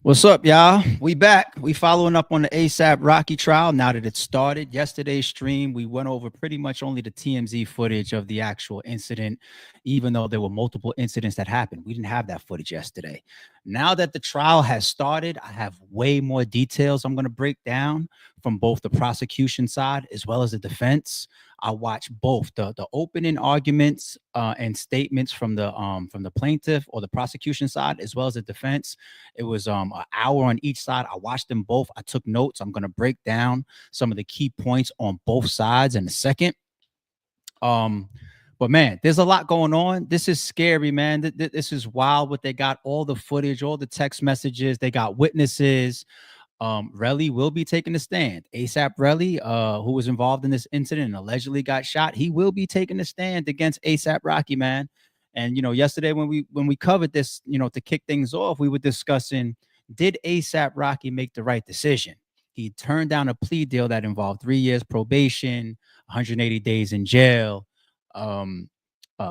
What's up, y'all? We back. We following up on the ASAP Rocky trial now that it started. Yesterday's stream, we went over pretty much only the TMZ footage of the actual incident, even though there were multiple incidents that happened. We didn't have that footage yesterday. Now that the trial has started, I have way more details I'm going to break down from both the prosecution side as well as the defense. I watched both the opening arguments and statements from the plaintiff or the prosecution side as well as the defense. It was an hour on each side. I watched them both. I took notes. I'm going to break down some of the key points on both sides in a second. But man, there's a lot going on. This is scary, man. This is wild what they got, all the footage, all the text messages. They got witnesses. Relly will be taking the stand. ASAP Relly, who was involved in this incident and allegedly got shot, he will be taking the stand against ASAP Rocky, man. And yesterday when we covered this, to kick things off, we were discussing, did ASAP Rocky make the right decision? He turned down a plea deal that involved 3 years probation, 180 days in jail,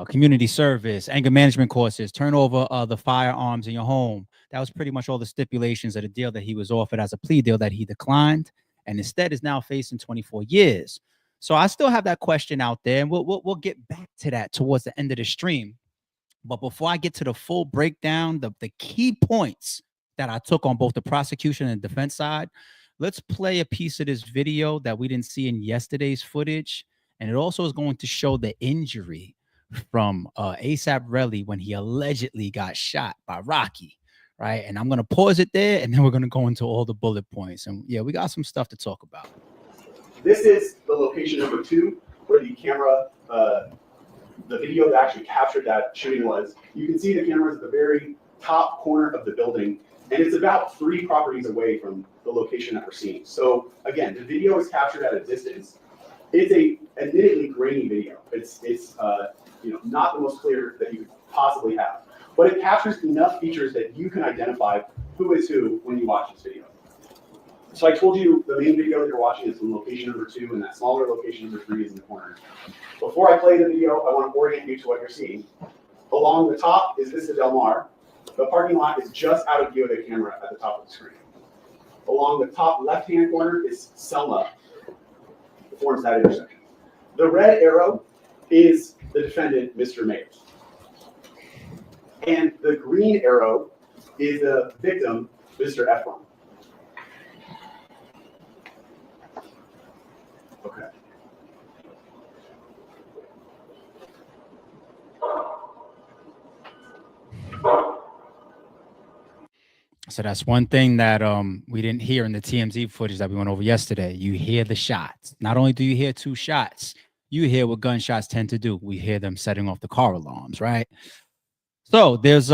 community service, anger management courses, turn over the firearms in your home. That was pretty much all the stipulations of the deal that he was offered as a plea deal that he declined, and instead is now facing 24 years. So I still have that question out there, and we'll get back to that towards the end of the stream. But before I get to the full breakdown, the key points that I took on both the prosecution and defense side, let's play a piece of this video that we didn't see in yesterday's footage. And it also is going to show the injury from ASAP Relly when he allegedly got shot by Rocky, right? And I'm going to pause it there, and then we're going to go into all the bullet points. And yeah, we got some stuff to talk about. This is the location number 2 where the camera, the video that actually captured that shooting was. You can see the cameras at the very top corner of the building, and it's about 3 properties away from the location that we're seeing. So again, the video is captured at a distance. It's a admittedly grainy video. It's not the most clear that you could possibly have, but it captures enough features that you can identify who is who when you watch this video. So I told you the main video that you're watching is from location number 2, and that smaller location number 3 is in the corner. Before I play the video, I want to orient you to what you're seeing. Along the top is Vista Del Mar. The parking lot is just out of view of the camera at the top of the screen. Along the top left-hand corner is Selma, that forms that intersection. The red arrow is the defendant, Mr. Mayers. And the green arrow is the victim, Mr. Efron. Okay. So that's one thing that we didn't hear in the TMZ footage that we went over yesterday. You hear the shots. Not only do you hear 2 shots, you hear what gunshots tend to do. We hear them setting off the car alarms, right? So there's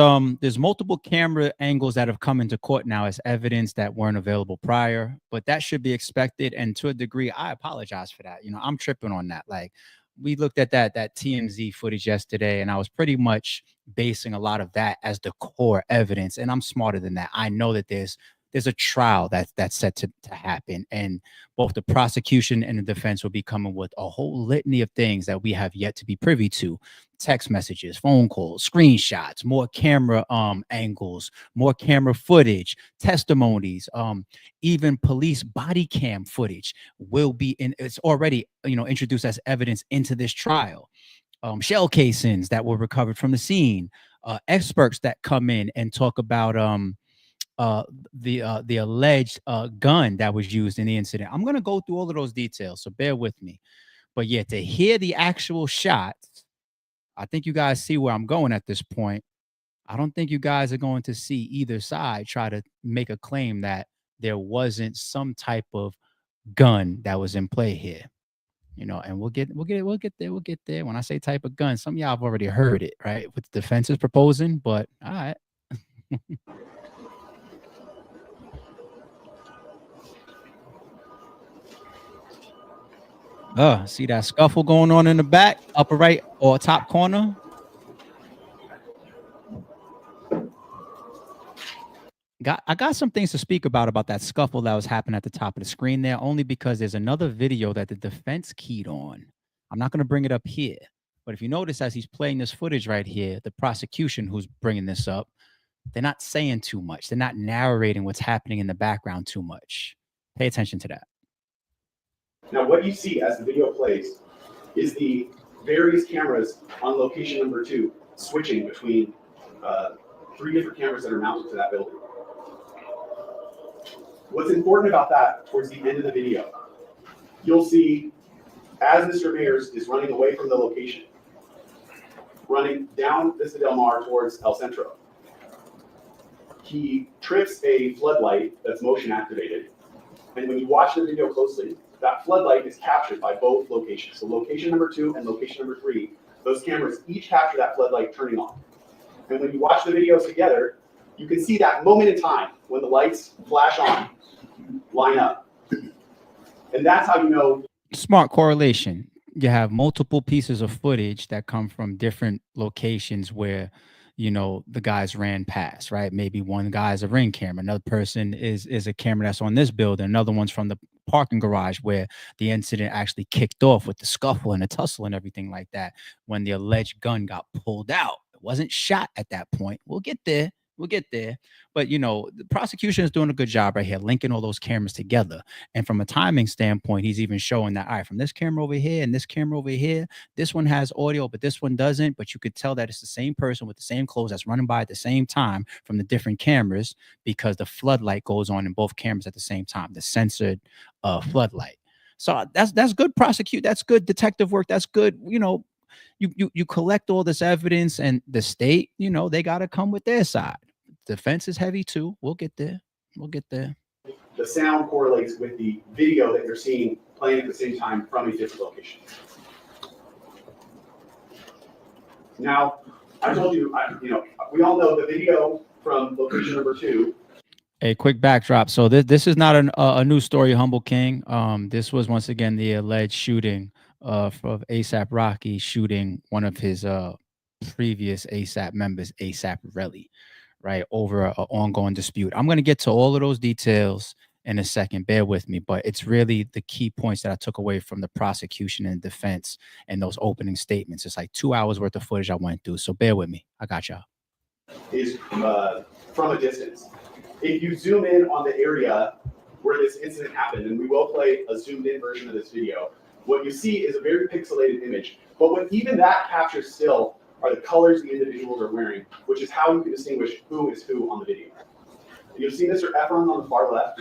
multiple camera angles that have come into court now as evidence that weren't available prior, but that should be expected. And to a degree, I apologize for that. I'm tripping on that. Like, we looked at that TMZ footage yesterday, and I was pretty much basing a lot of that as the core evidence. And I'm smarter than that. I know that there's a trial that's set to happen, and both the prosecution and the defense will be coming with a whole litany of things that we have yet to be privy to: text messages, phone calls, screenshots, more camera angles, more camera footage, testimonies, even police body cam footage will be in. It's already introduced as evidence into this trial. Shell casings that were recovered from the scene, experts that come in and talk about the alleged gun that was used in the incident. I'm going to go through all of those details, so bear with me. But yeah, to hear the actual shots, I think you guys see where I'm going at this point. I don't think you guys are going to see either side try to make a claim that there wasn't some type of gun that was in play here. And we'll get there. When I say type of gun, some of y'all have already heard it, right? What the defense is proposing, but all right. See that scuffle going on in the back, upper right or top corner? I got some things to speak about that scuffle that was happening at the top of the screen there, only because there's another video that the defense keyed on. I'm not going to bring it up here, but if you notice, as he's playing this footage right here, the prosecution who's bringing this up, They're not saying too much. They're not narrating what's happening in the background too much. Pay attention to that. Now, what you see as the video plays is the various cameras on location number 2 switching between 3 different cameras that are mounted to that building. What's important about that, towards the end of the video, you'll see as Mr. Mayers is running away from the location, running down Vista Del Mar towards El Centro, he trips a floodlight that's motion activated. And when you watch the video closely, that floodlight is captured by both locations. So location number 2 and location number 3, those cameras each capture that floodlight turning on. And when you watch the videos together, you can see that moment in time when the lights flash on, line up. And that's how you know. Smart correlation. You have multiple pieces of footage that come from different locations where, you know, the guys ran past, right? Maybe one guy's a ring camera, another person is a camera that's on this building, another one's from the parking garage where the incident actually kicked off with the scuffle and the tussle and everything like that when the alleged gun got pulled out. It wasn't shot at that point. We'll get there. We'll get there. But, you know, the prosecution is doing a good job right here, linking all those cameras together. And from a timing standpoint, he's even showing that, all right, from this camera over here and this camera over here, this one has audio, but this one doesn't. But you could tell that it's the same person with the same clothes that's running by at the same time from the different cameras because the floodlight goes on in both cameras at the same time, the censored floodlight. So that's good prosecute. That's good detective work. That's good, you know. You collect all this evidence, and the state, you know, they got to come with their side. Defense is heavy too. We'll get there. We'll get there. The sound correlates with the video that you're seeing playing at the same time from a different location. Now, I told you, you know, we all know the video from location number 2. A quick backdrop. So this is not a new story, Humble King. This was once again the alleged shooting of ASAP Rocky shooting one of his previous ASAP members, ASAP Relly, right, over an ongoing dispute. I'm going to get to all of those details in a second. Bear with me, but it's really the key points that I took away from the prosecution and defense and those opening statements. It's like 2 hours worth of footage I went through. So bear with me. I got y'all. Is from a distance. If you zoom in on the area where this incident happened, and we will play a zoomed in version of this video, what you see is a very pixelated image. But what even that captures still are the colors the individuals are wearing, which is how you can distinguish who is who on the video. You'll see Mr. Efron on the far left.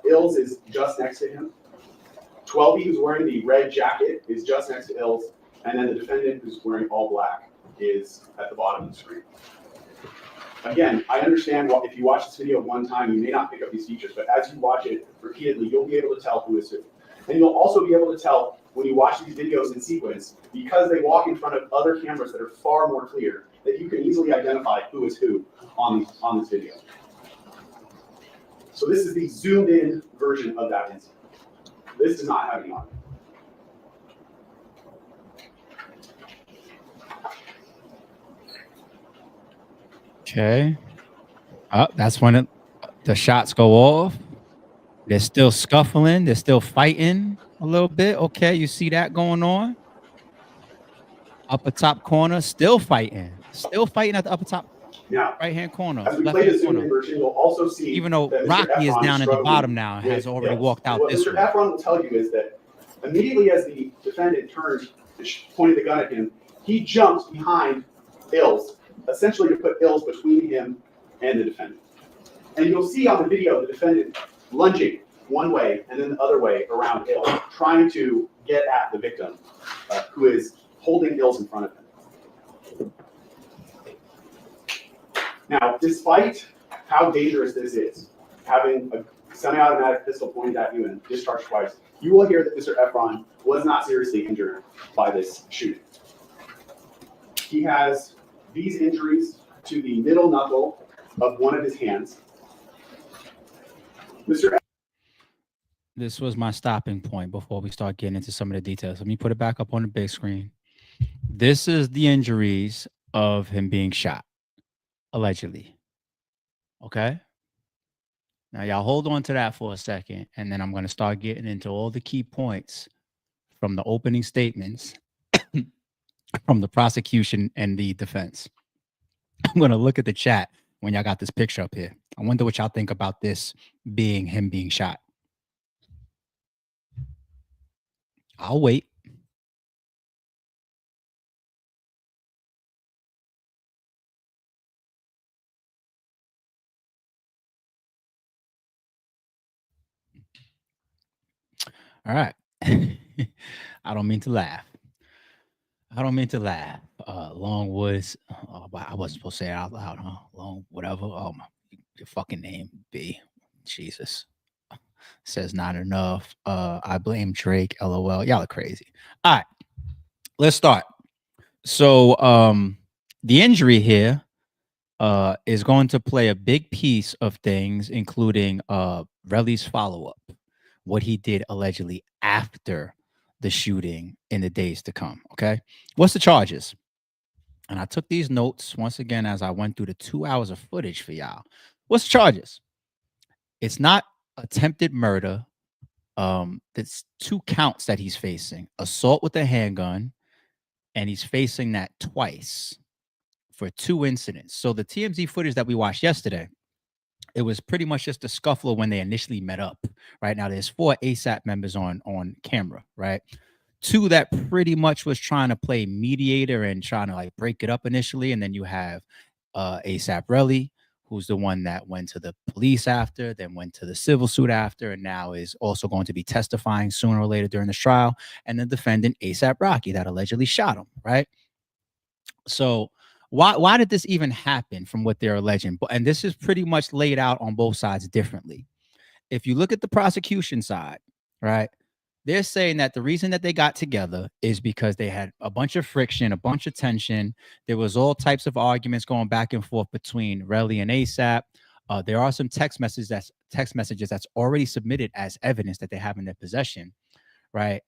Ills is just next to him. 12E, who's wearing the red jacket, is just next to Ills. And then the defendant, who's wearing all black, is at the bottom of the screen. Again, I understand if you watch this video one time, you may not pick up these features, but as you watch it repeatedly, you'll be able to tell who is who. And you'll also be able to tell when you watch these videos in sequence, because they walk in front of other cameras that are far more clear, that you can easily identify who is who on this video. So this is the zoomed in version of that incident. This does not have any audio. Okay. That's when the shots go off. They're still scuffling. They're still fighting a little bit. Okay, you see that going on. Upper top corner, still fighting. Still fighting at the upper top right-hand corner. As we play the zoomed in version, you'll also see even though Rocky is down at the bottom now and has already walked out this way. What Mr. Efron will tell you is that immediately as the defendant turned, pointed the gun at him, he jumps behind Ills, essentially to put Ills between him and the defendant. And you'll see on the video the defendant lunging one way and then the other way around Ills, trying to get at the victim, who is holding Ills in front of him. Now, despite how dangerous this is, having a semi-automatic pistol pointed at you and discharged twice, you will hear that Mr. Efron was not seriously injured by this shooting. He has these injuries to the middle knuckle of one of his hands. This was my stopping point before we start getting into some of the details. Let me put it back up on the big screen. This is the injuries of him being shot, allegedly. Okay? Now, y'all hold on to that for a second, and then I'm going to start getting into all the key points from the opening statements from the prosecution and the defense. I'm going to look at the chat when y'all got this picture up here. I wonder what y'all think about this being him being shot. I'll wait. All right. I don't mean to laugh. I don't mean to laugh. Longwoods. Oh, I wasn't supposed to say it out loud, huh? Long, whatever. Oh, your fucking name, B. Jesus. Says not enough. I blame Drake. LOL. Y'all are crazy. All right. Let's start. So, the injury here is going to play a big piece of things, including Relly's follow up, what he did allegedly after the shooting in the days to come. Okay. What's the charges? And I took these notes once again as I went through the 2 hours of footage for y'all. What's the charges? It's not attempted murder. It's 2 counts that he's facing: assault with a handgun, and he's facing that twice for 2 incidents. So the TMZ footage that we watched yesterday, it was pretty much just a scuffle when they initially met up. Right now, there's 4 ASAP members on camera, right? 2 that pretty much was trying to play mediator and trying to like break it up initially, and then you have ASAP Relly, who's the one that went to the police after, then went to the civil suit after, and now is also going to be testifying sooner or later during this trial, and the defendant ASAP Rocky that allegedly shot him, right? So why did this even happen from what they're alleging? And this is pretty much laid out on both sides differently. If you look at the prosecution side, right, they're saying that the reason that they got together is because they had a bunch of friction, a bunch of tension. There was all types of arguments going back and forth between Relly and ASAP. There are some text messages that's already submitted as evidence that they have in their possession, right?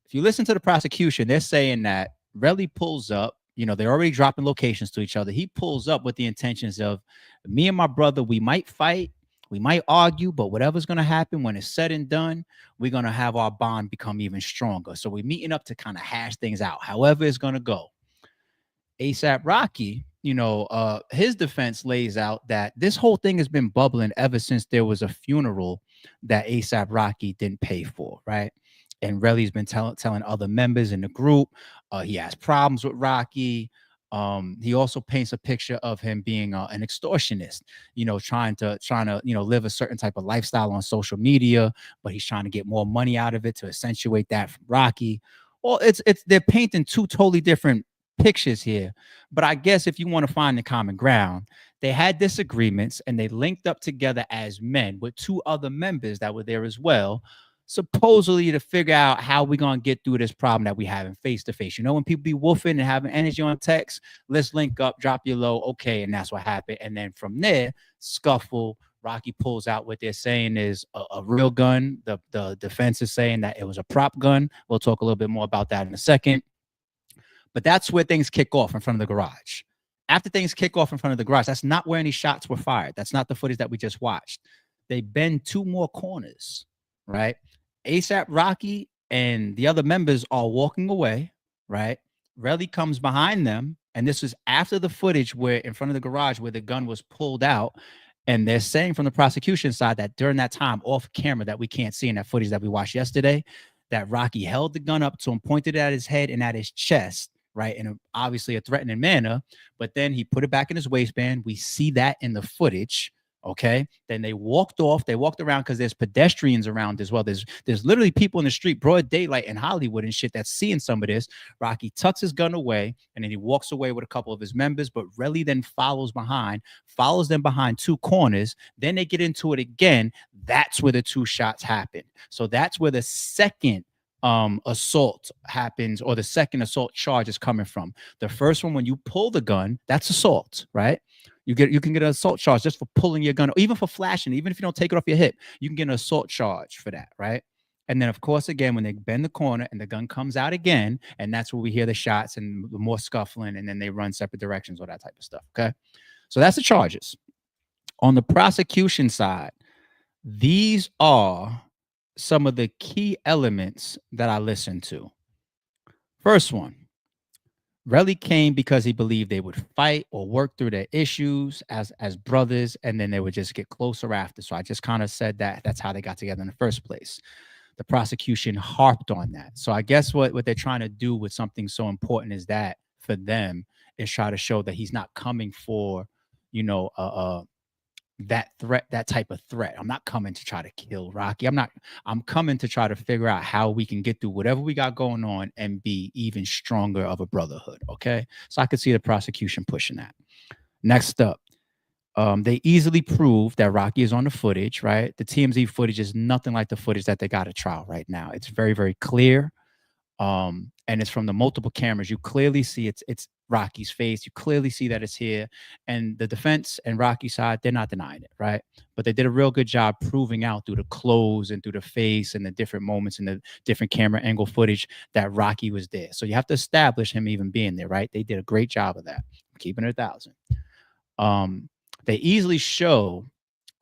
If you listen to the prosecution, they're saying that Relly pulls up. You know, they're already dropping locations to each other. He pulls up with the intentions of, me and my brother, we might fight, we might argue, but whatever's going to happen when it's said and done, we're going to have our bond become even stronger. So we're meeting up to kind of hash things out, however it's going to go. ASAP Rocky, his defense lays out that this whole thing has been bubbling ever since there was a funeral that ASAP Rocky didn't pay for, right? And Relly's been telling other members in the group he has problems with Rocky. He also paints a picture of him being an extortionist, trying to live a certain type of lifestyle on social media, but he's trying to get more money out of it to accentuate that from Rocky. Well, they're painting 2 totally different pictures here. But I guess if you want to find the common ground, they had disagreements and they linked up together as men with 2 other members that were there as well, supposedly to figure out how we're going to get through this problem that we have in face to face. When people be woofing and having energy on text, let's link up, drop your low. Okay. And that's what happened. And then from there, scuffle. Rocky pulls out what they're saying is a real gun. The defense is saying that it was a prop gun. We'll talk a little bit more about that in a second. But that's where things kick off in front of the garage. After things kick off in front of the garage, that's not where any shots were fired. That's not the footage that we just watched. They bend 2 more corners, right? ASAP Rocky and the other members are walking away, right? Relly comes behind them. And this was after the footage where in front of the garage where the gun was pulled out. And they're saying from the prosecution side that during that time off camera that we can't see in that footage that we watched yesterday, that Rocky held the gun up to him, pointed it at his head and at his chest, right? In obviously a threatening manner, but then he put it back in his waistband. We see that in the footage. Okay. Then they walked off. They walked around because there's pedestrians around as well. There's literally people in the street, broad daylight in Hollywood and shit that's seeing some of this. Rocky tucks his gun away and then he walks away with a couple of his members, but Relly then follows them behind 2 corners. Then they get into it again. That's where the 2 shots happen. So that's where the second assault happens, or the second assault charge is coming from. The first one, when you pull the gun, that's assault, right? You can get an assault charge just for pulling your gun, or even for flashing. Even if you don't take it off your hip, you can get an assault charge for that, right? And then, of course, again, when they bend the corner and the gun comes out again, and that's where we hear the shots and the more scuffling, and then they run separate directions, all that type of stuff. Okay, so that's the charges. On the prosecution side, these are some of the key elements that I listened to. First one, Relly came because he believed they would fight or work through their issues as brothers, and then they would just get closer after. So I just kind of said that that's how they got together in the first place. The prosecution harped on that. So I guess what they're trying to do with something so important is that for them is try to show that he's not coming for, you know, that threat, that type of threat. I'm not coming to try to kill Rocky. I'm coming to try to figure out how we can get through whatever we got going on and be even stronger of a brotherhood. Okay. So I could see the prosecution pushing that. Next up, they easily prove that Rocky is on the footage, right? The TMZ footage is nothing like the footage that they got at trial right now. It's very, very clear. And it's from the multiple cameras. You clearly see it's Rocky's face. You clearly see that it's here. And the defense and Rocky's side, they're not denying it, right? But they did a real good job proving out through the clothes and through the face and the different moments and the different camera angle footage that Rocky was there. So you have to establish him even being there, right? They did a great job of that. Keeping it 1,000. They easily show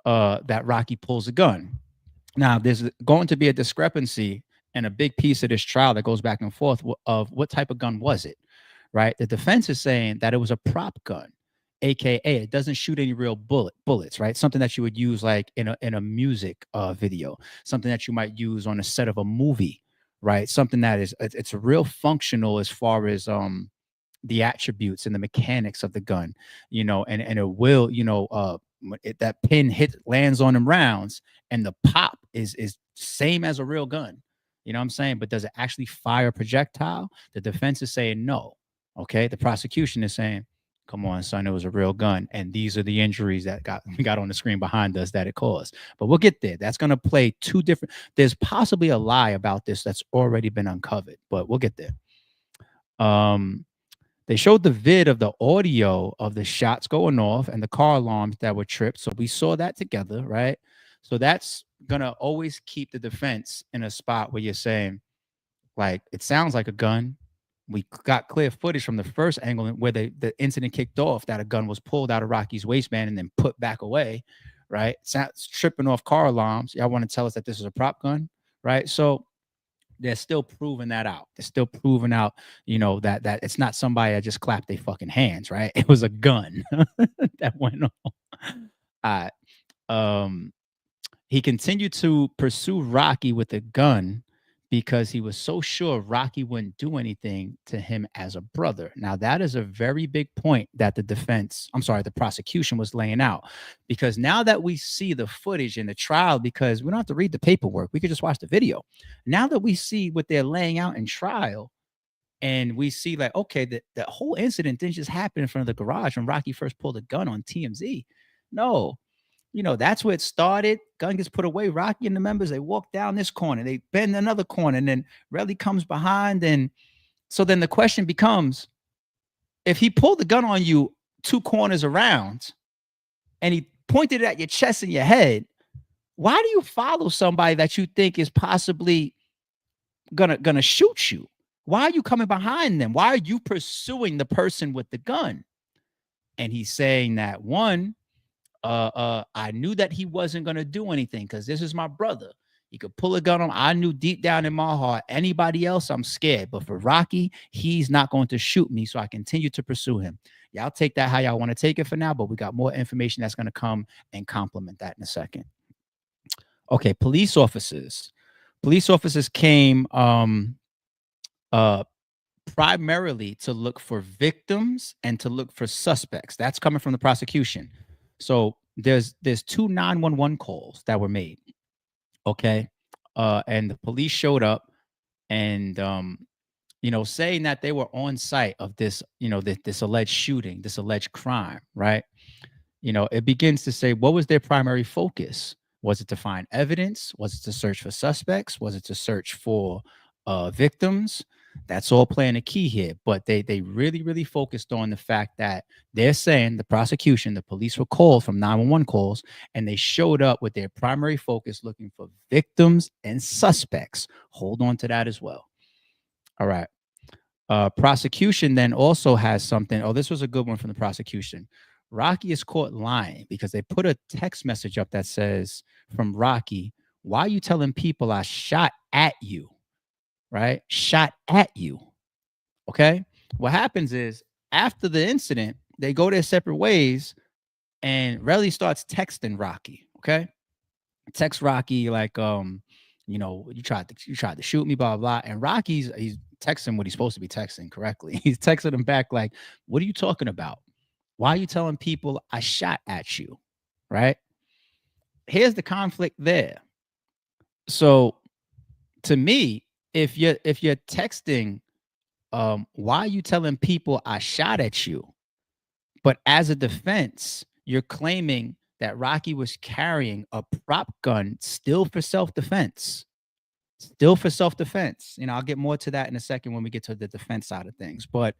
that Rocky pulls a gun. Now, there's going to be a discrepancy and a big piece of this trial that goes back and forth of what type of gun was it, right? The defense is saying that it was a prop gun, aka it doesn't shoot any real bullets, right? Something that you would use like in a music video, something that you might use on a set of a movie, right? Something that is it's real functional as far as the attributes and the mechanics of the gun, and it will, that pin lands on them rounds and the pop is same as a real gun. You know what I'm saying? But does it actually fire a projectile? The defense is saying no. Okay. The prosecution is saying, come on, son, it was a real gun. And these are the injuries that we got on the screen behind us that it caused. But we'll get there. That's going to play two different. There's possibly a lie about this that's already been uncovered, but we'll get there. They showed the vid of the audio of the shots going off and the car alarms that were tripped. So we saw that together, right? So that's going to always keep the defense in a spot where you're saying, like, it sounds like a gun. We got clear footage from the first angle where the incident kicked off that a gun was pulled out of Rocky's waistband and then put back away, right? It's tripping off car alarms. Y'all want to tell us that this is a prop gun, right? So they're still proving that out. They're still proving out, that it's not somebody that just clapped their fucking hands, right? It was a gun that went on. He continued to pursue Rocky with a gun because he was so sure Rocky wouldn't do anything to him as a brother. Now, that is a very big point that the prosecution was laying out, because now that we see the footage in the trial, because we don't have to read the paperwork, we could just watch the video. Now that we see what they're laying out in trial, and we see like, okay, the whole incident didn't just happen in front of the garage when Rocky first pulled a gun on TMZ. No, that's where it started. Gun gets put away. Rocky and the members, they walk down this corner, they bend another corner, and then Relly comes behind. And so then the question becomes, if he pulled the gun on you 2 corners around and he pointed it at your chest and your head, why do you follow somebody that you think is possibly gonna shoot you? Why are you coming behind them? Why are you pursuing the person with the gun? And he's saying that, one, I knew that he wasn't going to do anything because this is my brother. He could pull a gun on. I knew deep down in my heart, anybody else, I'm scared. But for Rocky, he's not going to shoot me. So I continue to pursue him. Y'all take that how y'all want to take it for now, but we got more information that's going to come and complement that in a second. Okay, police officers. Police officers came primarily to look for victims and to look for suspects. That's coming from the prosecution. So there's 2 911 calls that were made. Okay. And the police showed up and, saying that they were on site of this, this alleged shooting, this alleged crime, right? It begins to say, what was their primary focus? Was it to find evidence? Was it to search for suspects? Was it to search for victims? That's all playing a key here. But they really, really focused on the fact that they're saying, the prosecution, the police were called from 911 calls, and they showed up with their primary focus looking for victims and suspects. Hold on to that as well. All right. Prosecution then also has something. Oh, this was a good one from the prosecution. Rocky is caught lying because they put a text message up that says from Rocky, why are you telling people I shot at you? Right? Shot at you. Okay. What happens is after the incident, they go their separate ways, and Relly starts texting Rocky. Okay, text Rocky like, you tried to shoot me, blah blah. And he's texting what he's supposed to be texting correctly. He's texting him back like, "What are you talking about? Why are you telling people I shot at you?" Right? Here's the conflict there. So to me, if you're texting, why are you telling people I shot at you? But as a defense, you're claiming that Rocky was carrying a prop gun still for self-defense. Still for self-defense. I'll get more to that in a second when we get to the defense side of things. But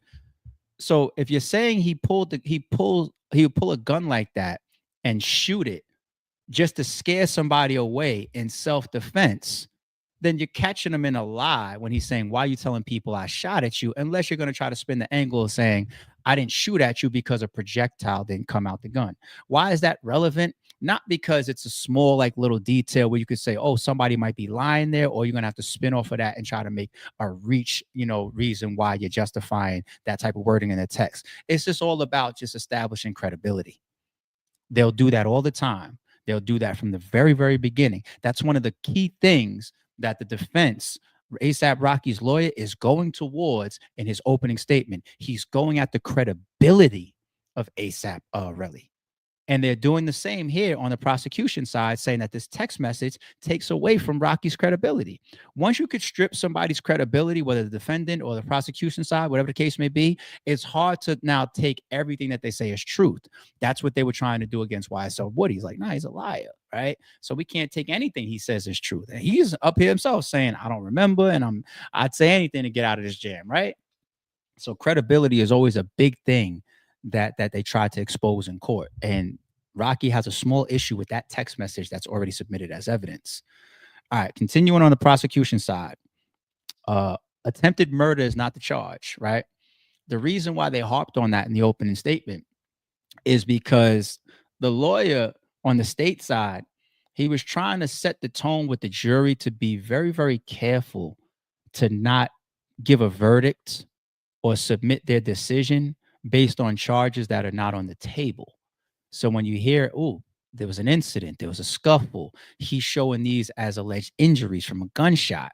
so if you're saying he would pull a gun like that and shoot it just to scare somebody away in self-defense, then you're catching him in a lie when he's saying, "Why are you telling people I shot at you?" Unless you're going to try to spin the angle of saying, "I didn't shoot at you because a projectile didn't come out the gun." Why is that relevant? Not because it's a small, like, little detail where you could say, "Oh, somebody might be lying there," or you're going to have to spin off of that and try to make a reason why you're justifying that type of wording in the text. It's just all about just establishing credibility. They'll do that all the time. They'll do that from the very, very beginning. That's one of the key things that the defense, ASAP Rocky's lawyer, is going towards in his opening statement. He's going at the credibility of ASAP Relly. And they're doing the same here on the prosecution side, saying that this text message takes away from Rocky's credibility. Once you could strip somebody's credibility, whether the defendant or the prosecution side, whatever the case may be, it's hard to now take everything that they say as truth. That's what they were trying to do against YSL Woody. He's like, nah, he's a liar, right? So we can't take anything he says as truth. And he's up here himself saying, I don't remember, and I'd say anything to get out of this jam, right? So credibility is always a big thing that they try to expose in court. And Rocky has a small issue with that text message that's already submitted as evidence. All right, continuing on the prosecution side. Attempted murder is not the charge, right? The reason why they harped on that in the opening statement is because the lawyer on the state side, he was trying to set the tone with the jury to be very, very careful to not give a verdict or submit their decision based on charges that are not on the table. So when you hear, oh, there was an incident, there was a scuffle, he's showing these as alleged injuries from a gunshot.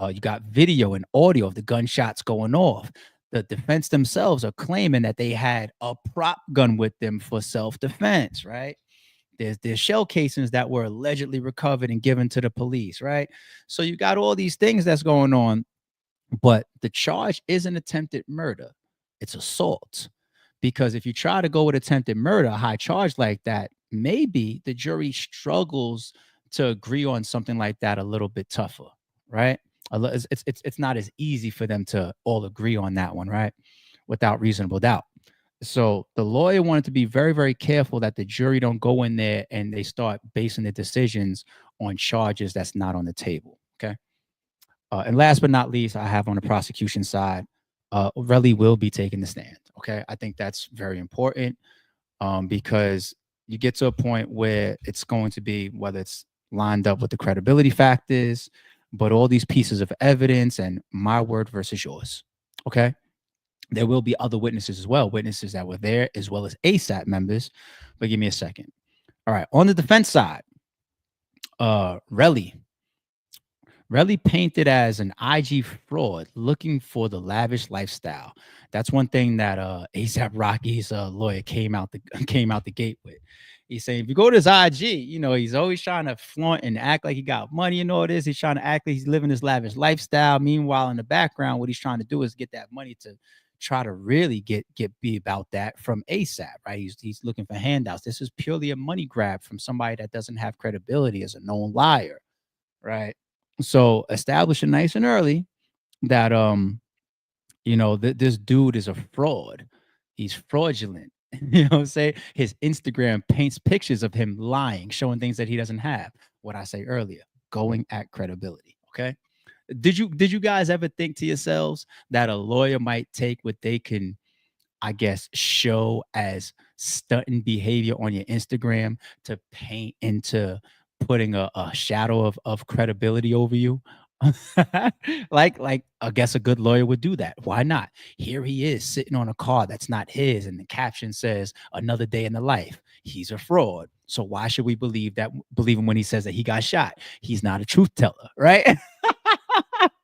You got video and audio of the gunshots going off. The defense themselves are claiming that they had a prop gun with them for self-defense, right? There's shell casings that were allegedly recovered and given to the police, right? So you got all these things that's going on, but the charge isn't attempted murder, it's assault. Because if you try to go with attempted murder, a high charge like that, maybe the jury struggles to agree on something like that a little bit tougher, right? It's not as easy for them to all agree on that one, right? Without reasonable doubt. So the lawyer wanted to be very, very careful that the jury don't go in there and they start basing their decisions on charges that's not on the table. Okay. And last but not least, I have on the prosecution side, Relly will be taking the stand. Okay. I think that's very important, because you get to a point where it's going to be, whether it's lined up with the credibility factors, but all these pieces of evidence and my word versus yours. Okay. There will be other witnesses as well, witnesses that were there as well as ASAP members. But give me a second. All right. On the defense side, Relly painted as an IG fraud looking for the lavish lifestyle. That's one thing that ASAP Rocky's lawyer came out the gate with. He's saying if you go to his IG, he's always trying to flaunt and act like he got money and all this. He's trying to act like he's living this lavish lifestyle. Meanwhile, in the background, what he's trying to do is get that money to try to really be about that from ASAP, right? He's looking for handouts. This is purely a money grab from somebody that doesn't have credibility as a known liar, right? So establishing nice and early that this dude is a fraud. He's fraudulent. You know what I'm saying? His Instagram paints pictures of him lying, showing things that he doesn't have. What I say earlier, going at credibility. Okay. Did you guys ever think to yourselves that a lawyer might take what they can, I guess, show as stunting behavior on your Instagram to paint into putting a shadow of credibility over you? like I guess a good lawyer would do that. Why not? Here he is sitting on a car that's not his, and the caption says another day in the life. He's a fraud. So why should we believe him when he says that he got shot? He's not a truth teller, right?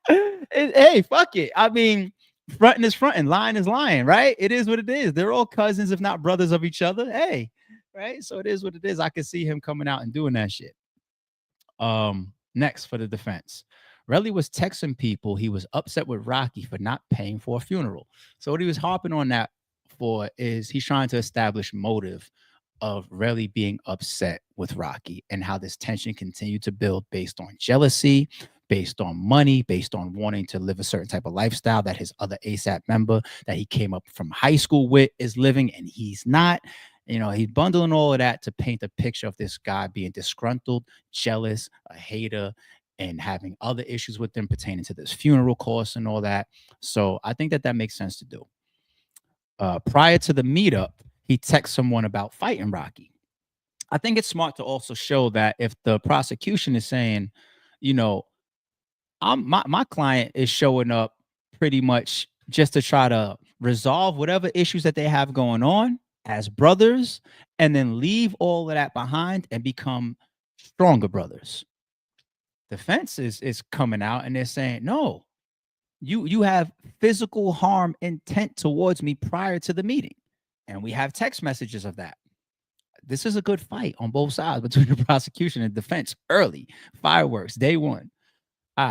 Hey, fuck it. I mean, fronting is fronting, lying is lying, right? It is what it is. They're all cousins, if not brothers of each other. Hey, right? So it is what it is. I can see him coming out and doing that shit. Next for the defense. Relly was texting people he was upset with Rocky for not paying for a funeral. So what he was harping on that for is he's trying to establish motive of Relly being upset with Rocky and how this tension continued to build based on jealousy, based on money, based on wanting to live a certain type of lifestyle that his other ASAP member that he came up from high school with is living and he's not. You know, he's bundling all of that to paint a picture of this guy being disgruntled, jealous, a hater, and having other issues with them pertaining to this funeral cost and all that. So I think that makes sense to do. Prior to the meetup, he texts someone about fighting Rocky. I think it's smart to also show that if the prosecution is saying, you know, my client is showing up pretty much just to try to resolve whatever issues that they have going on as brothers and then leave all of that behind and become stronger brothers. Defense is coming out and they're saying, no, you have physical harm intent towards me prior to the meeting. And we have text messages of that. This is a good fight on both sides between the prosecution and defense early. Fireworks, day one. All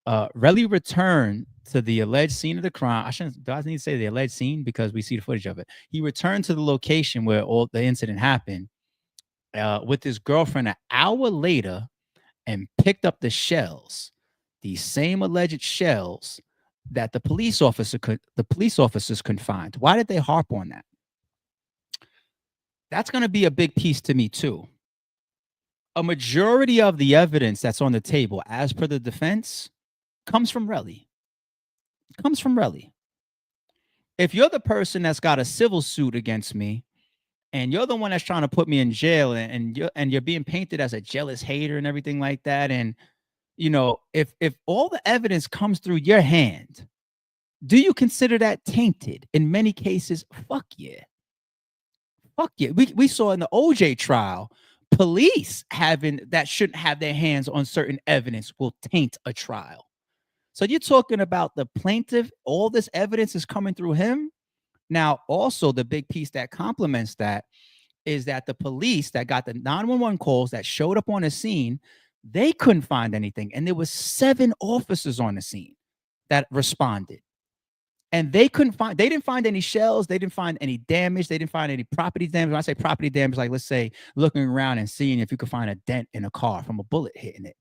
right. Relly returned to the alleged scene of the crime. Do I need to say the alleged scene because we see the footage of it? He returned to the location where all the incident happened with his girlfriend an hour later and picked up the shells, the same alleged shells that the police officers couldn't find. Why did they harp on that? That's going to be a big piece to me too. A majority of the evidence that's on the table, as per the defense, comes from Relly. If you're the person that's got a civil suit against me, and you're the one that's trying to put me in jail, and you're being painted as a jealous hater and everything like that, and you know, if all the evidence comes through your hand, do you consider that tainted? In many cases, fuck yeah. We saw in the OJ trial, police having that shouldn't have their hands on certain evidence will taint a trial. So you're talking about the plaintiff, all this evidence is coming through him. Now, also the big piece that complements that is that the police that got the 911 calls that showed up on the scene, they couldn't find anything. And there was 7 officers on the scene that responded. And they didn't find any shells. They didn't find any damage. They didn't find any property damage. When I say property damage, like let's say looking around and seeing if you could find a dent in a car from a bullet hitting it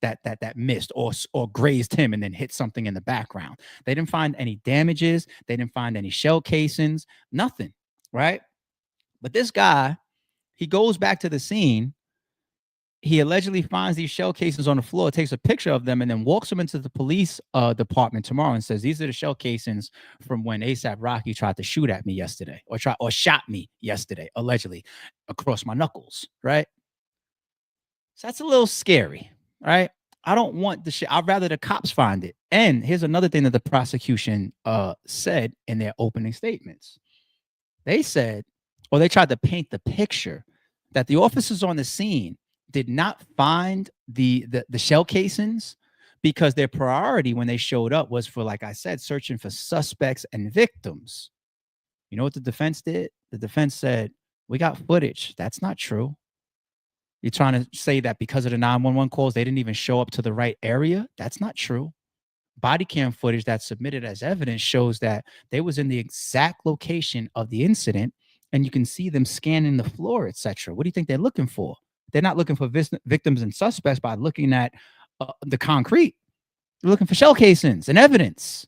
that missed or grazed him and then hit something in the background. They didn't find any damages. They didn't find any shell casings, nothing, right? But this guy, he goes back to the scene. He allegedly finds these shell casings on the floor, takes a picture of them, and then walks them into the police department tomorrow and says, "These are the shell casings from when ASAP Rocky tried to shoot at me yesterday, or shot me yesterday, allegedly, across my knuckles." Right? So that's a little scary, right? I don't want the shit. I'd rather the cops find it. And here's another thing that the prosecution said in their opening statements. They said, or they tried to paint the picture that the officers on the scene did not find the shell casings because their priority when they showed up was for, like I said, searching for suspects and victims. You know what the defense did? The defense said, "We got footage." That's not true. You're trying to say that because of the 911 calls, they didn't even show up to the right area? That's not true. Body cam footage that's submitted as evidence shows that they was in the exact location of the incident, and you can see them scanning the floor, etc. What do you think they're looking for? They're not looking for victims and suspects by looking at the concrete. They're looking for shell casings and evidence,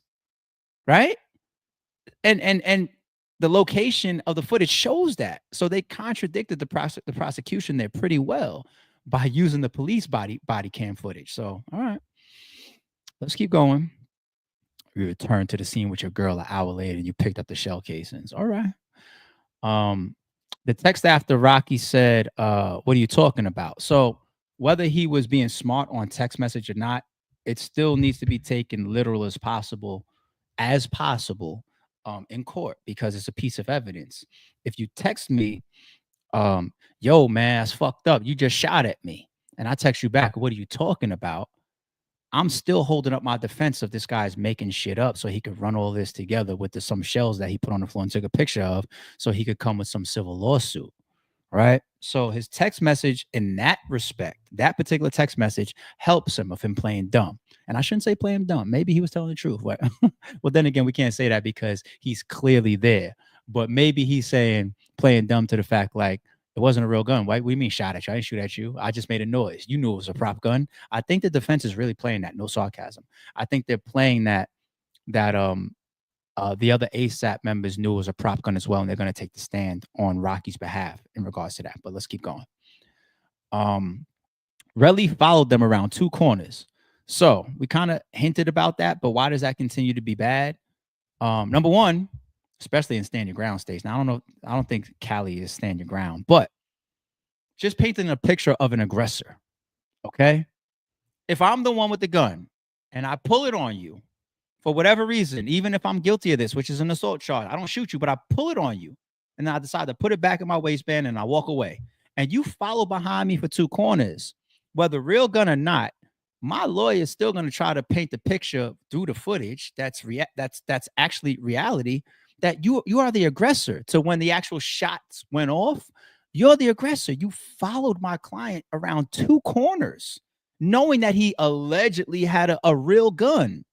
right? And the location of the footage shows that. So they contradicted the prosecution there pretty well by using the police body cam footage. So, all right, let's keep going. You return to the scene with your girl an hour later and you picked up the shell casings. All right. The text after Rocky said, "What are you talking about?" So whether he was being smart on text message or not it still needs to be taken literal as possible in court, because it's a piece of evidence. If you text me, yo man, that's fucked up, you just shot at me, and I text you back, what are you talking about? I'm still holding up my defense of this guy's making shit up so he could run all this together with some shells that he put on the floor and took a picture of, so he could come with some civil lawsuit. Right. So his text message, in that respect, that particular text message helps him of him playing dumb. And I shouldn't say playing dumb. Maybe he was telling the truth. But well, then again, we can't say that because he's clearly there. But maybe he's saying playing dumb to the fact like, it wasn't a real gun. Why? We mean shot at you? I didn't shoot at you. I just made a noise. You knew it was a prop gun. I think the defense is really playing that. No sarcasm. I think they're playing that the other ASAP members knew it was a prop gun as well, and they're going to take the stand on Rocky's behalf in regards to that. But let's keep going. Relly followed them around 2 corners. So we kind of hinted about that, but why does that continue to be bad? Number one, especially in stand your ground states. Now, I don't think Cali is stand your ground, but just painting a picture of an aggressor. Okay. If I'm the one with the gun and I pull it on you, for whatever reason, even if I'm guilty of this, which is an assault charge, I don't shoot you, but I pull it on you, and I decide to put it back in my waistband and I walk away, and you follow behind me for 2 corners, whether real gun or not, my lawyer is still going to try to paint the picture through the footage that's actually reality, that you are the aggressor. So when the actual shots went off, you're the aggressor. You followed my client around 2 corners, knowing that he allegedly had a real gun.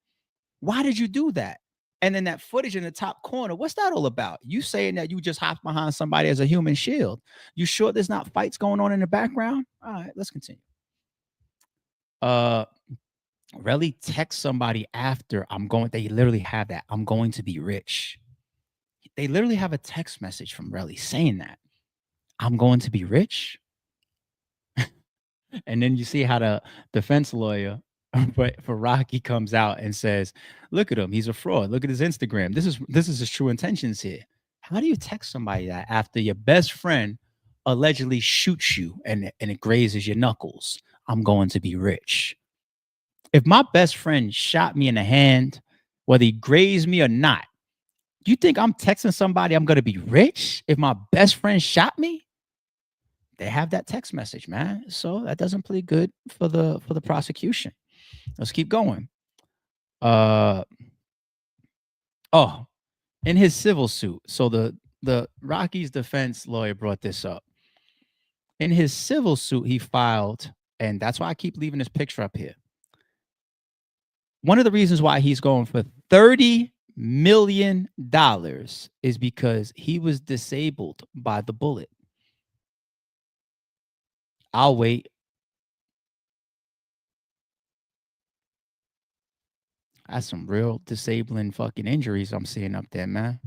Why did you do that? And then that footage in the top corner, what's that all about? You saying that you just hopped behind somebody as a human shield. You sure there's not fights going on in the background? All right, let's continue. Relly text somebody after they literally have that. I'm going to be rich. They literally have a text message from Relly saying that. I'm going to be rich. And then you see how the defense lawyer for Rocky comes out and says, look at him, he's a fraud. Look at his Instagram. This is his true intentions here. How do you text somebody that after your best friend allegedly shoots you and it grazes your knuckles? I'm going to be rich. If my best friend shot me in the hand, whether he grazed me or not, do you think I'm texting somebody I'm going to be rich if my best friend shot me? They have that text message, man. So that doesn't play good for the prosecution. Let's keep going. In his civil suit. So the Rocky's defense lawyer brought this up. In his civil suit, he filed, and that's why I keep leaving this picture up here. One of the reasons why he's going for $30 million is because he was disabled by the bullet. I'll wait. That's some real disabling fucking injuries I'm seeing up there, man.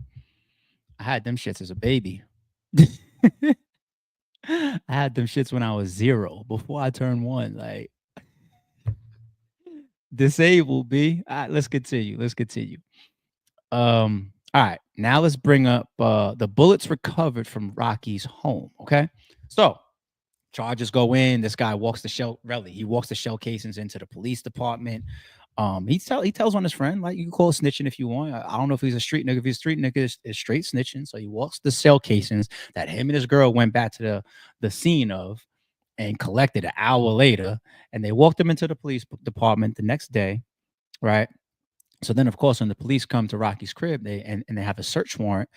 I had them shits as a baby. I had them shits when I was 0, before I turned 1. Like, disabled, B. All right, let's continue. All right, now let's bring up the bullets recovered from Rocky's home. Okay, so charges go in. This guy walks the shell. Really, he walks the shell casings into the police department. He tells on his friend, like, you can call it snitching if you want. I don't know if he's a street nigga. If he's a street nigga, it's straight snitching. So he walks the shell casings that him and his girl went back to the scene of and collected an hour later, and they walked him into the police department the next day, right? So then, of course, when the police come to Rocky's crib, they have a search warrant.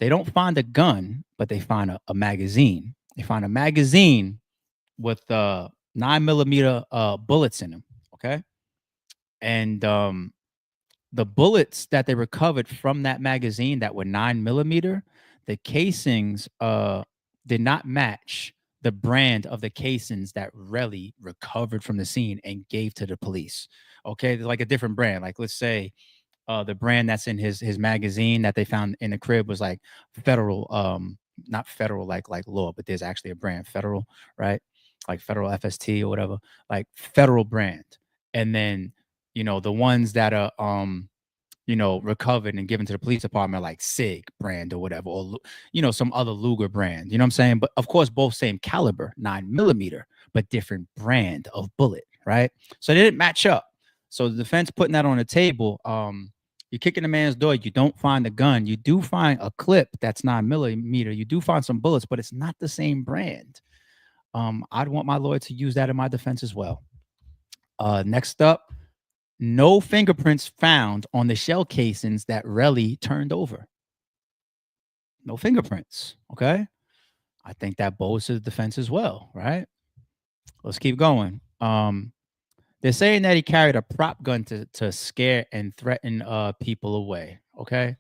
They don't find a gun, but they find a magazine. They find a magazine with 9mm bullets in them. Okay. And the bullets that they recovered from that magazine that were 9mm, the casings did not match the brand of the casings that Relly recovered from the scene and gave to the police. Okay, they're like a different brand. Like, let's say the brand that's in his magazine that they found in the crib was like Federal, not Federal like law, but there's actually a brand, Federal, right? Like Federal FST or whatever, like Federal brand. And then, the ones that are recovered and given to the police department, like SIG brand or whatever, or some other Luger brand. You know what I'm saying? But of course, both same caliber, 9mm, but different brand of bullet, right? So they didn't match up. So the defense putting that on the table, you're kicking a man's door, you don't find the gun. You do find a clip that's 9mm. You do find some bullets, but it's not the same brand. I'd want my lawyer to use that in my defense as well. Next up, no fingerprints found on the shell casings that Relly turned over. No fingerprints. Okay. I think that bodes to the defense as well, right? Let's keep going. They're saying that he carried a prop gun to scare and threaten people away. Okay.